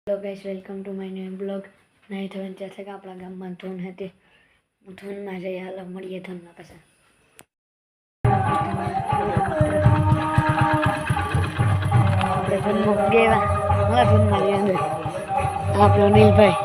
Hello guys, welcome to my new blog. નહીં થવાનું છે કે આપણા ગામમાં ધૂન હતી. ધૂનમાં જઈએ, હાલો મળીએ ધૂનમાં પાછા. આપણે ધૂનમાં ગયા હા, ધૂનમાં જઈએ અંદર. આપણો નીલભાઈ